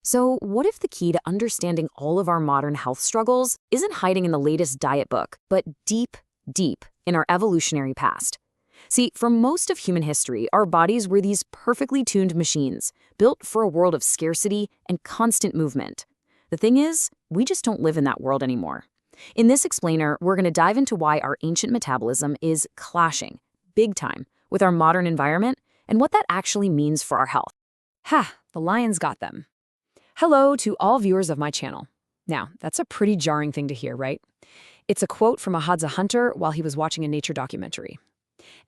So, what if the key to understanding all of our modern health struggles isn't hiding in the latest diet book, but deep, deep in our evolutionary past? See, for most of human history, our bodies were these perfectly tuned machines, built for a world of scarcity and constant movement. The thing is, we just don't live in that world anymore. In this explainer, we're going to dive into why our ancient metabolism is clashing, big time, with our modern environment and what that actually means for our health. Ha! The lions got them. Hello to all viewers of my channel. Now, that's a pretty jarring thing to hear, right? It's a quote from a Hadza hunter while he was watching a nature documentary.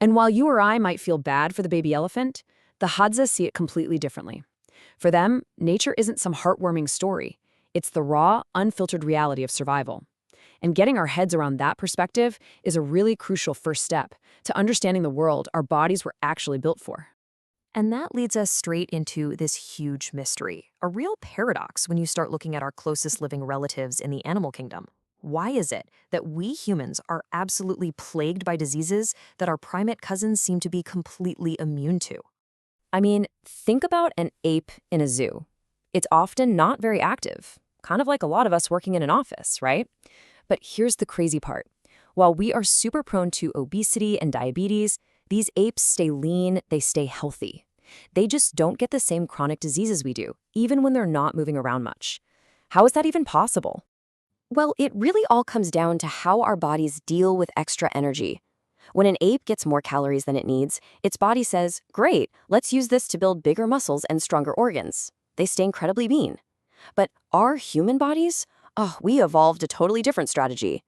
And while you or I might feel bad for the baby elephant, the Hadza see it completely differently. For them, nature isn't some heartwarming story. It's the raw, unfiltered reality of survival. And getting our heads around that perspective is a really crucial first step to understanding the world our bodies were actually built for. And that leads us straight into this huge mystery, a real paradox when you start looking at our closest living relatives in the animal kingdom. Why is it that we humans are absolutely plagued by diseases that our primate cousins seem to be completely immune to? I mean, think about an ape in a zoo. It's often not very active, kind of like a lot of us working in an office, right? But here's the crazy part. While we are super prone to obesity and diabetes, these apes stay lean, they stay healthy. They just don't get the same chronic diseases we do, even when they're not moving around much. How is that even possible? Well, it really all comes down to how our bodies deal with extra energy. When an ape gets more calories than it needs, its body says, great, let's use this to build bigger muscles and stronger organs. They stay incredibly lean. But our human bodies? Oh, we evolved a totally different strategy.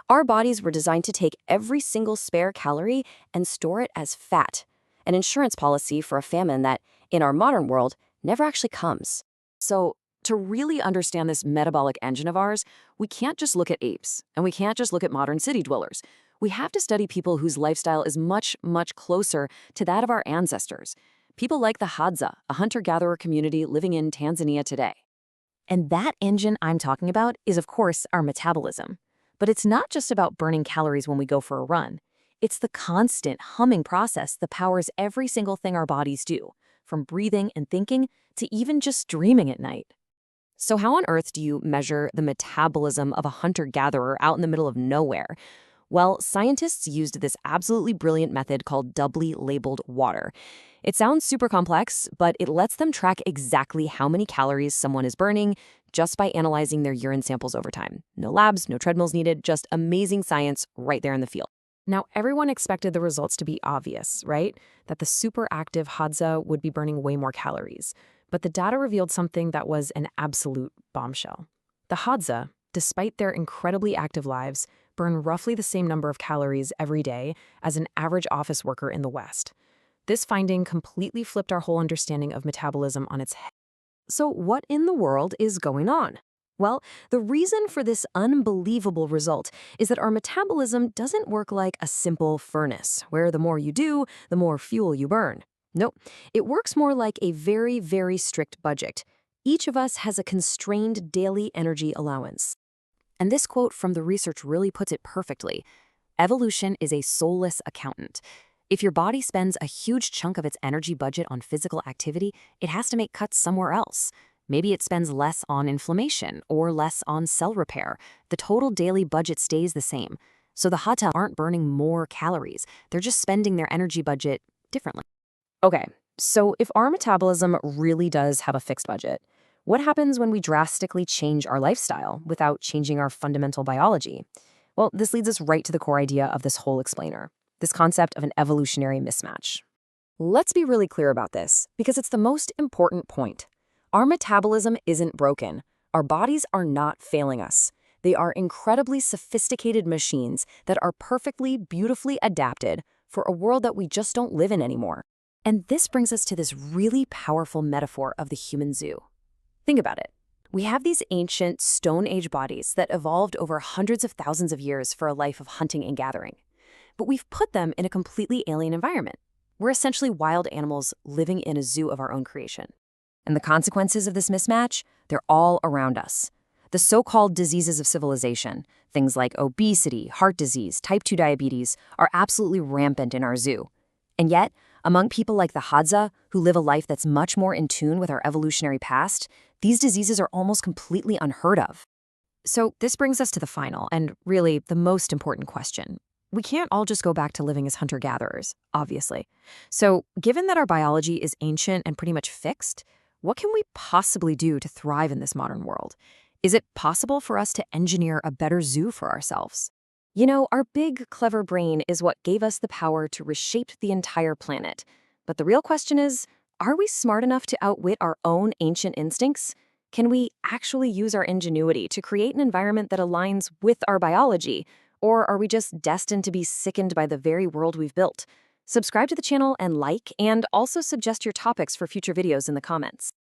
Our bodies were designed to take every single spare calorie and store it as fat, an insurance policy for a famine that, in our modern world, never actually comes. So, to really understand this metabolic engine of ours, we can't just look at apes, and we can't just look at modern city dwellers. We have to study people whose lifestyle is much, much closer to that of our ancestors. People like the Hadza, a hunter-gatherer community living in Tanzania today. And that engine I'm talking about is, of course, our metabolism. But it's not just about burning calories when we go for a run. It's the constant humming process that powers every single thing our bodies do, from breathing and thinking to even just dreaming at night. So how on earth do you measure the metabolism of a hunter-gatherer out in the middle of nowhere? Well, scientists used this absolutely brilliant method called doubly labeled water. It sounds super complex, but it lets them track exactly how many calories someone is burning just by analyzing their urine samples over time. No labs, no treadmills needed, just amazing science right there in the field. Now, everyone expected the results to be obvious, right? That the super active Hadza would be burning way more calories. But the data revealed something that was an absolute bombshell. The Hadza, despite their incredibly active lives, burn roughly the same number of calories every day as an average office worker in the West. This finding completely flipped our whole understanding of metabolism on its head. So what in the world is going on? Well, the reason for this unbelievable result is that our metabolism doesn't work like a simple furnace, where the more you do, the more fuel you burn. Nope, it works more like a very, very strict budget. Each of us has a constrained daily energy allowance. And this quote from the research really puts it perfectly. Evolution is a soulless accountant. If your body spends a huge chunk of its energy budget on physical activity, it has to make cuts somewhere else. Maybe it spends less on inflammation or less on cell repair. The total daily budget stays the same. So the Hadza aren't burning more calories. They're just spending their energy budget differently. Okay, so if our metabolism really does have a fixed budget, what happens when we drastically change our lifestyle without changing our fundamental biology? Well, this leads us right to the core idea of this whole explainer, this concept of an evolutionary mismatch. Let's be really clear about this, because it's the most important point. Our metabolism isn't broken. Our bodies are not failing us. They are incredibly sophisticated machines that are perfectly, beautifully adapted for a world that we just don't live in anymore. And this brings us to this really powerful metaphor of the human zoo. Think about it. We have these ancient Stone Age bodies that evolved over hundreds of thousands of years for a life of hunting and gathering. But we've put them in a completely alien environment. We're essentially wild animals living in a zoo of our own creation. And the consequences of this mismatch, they're all around us. The so-called diseases of civilization, things like obesity, heart disease, type 2 diabetes, are absolutely rampant in our zoo. And yet, among people like the Hadza, who live a life that's much more in tune with our evolutionary past, these diseases are almost completely unheard of. So this brings us to the final and really the most important question. We can't all just go back to living as hunter-gatherers, obviously. So given that our biology is ancient and pretty much fixed, what can we possibly do to thrive in this modern world? Is it possible for us to engineer a better zoo for ourselves? You know, our big, clever brain is what gave us the power to reshape the entire planet. But the real question is, are we smart enough to outwit our own ancient instincts? Can we actually use our ingenuity to create an environment that aligns with our biology? Or are we just destined to be sickened by the very world we've built? Subscribe to the channel and like, and also suggest your topics for future videos in the comments.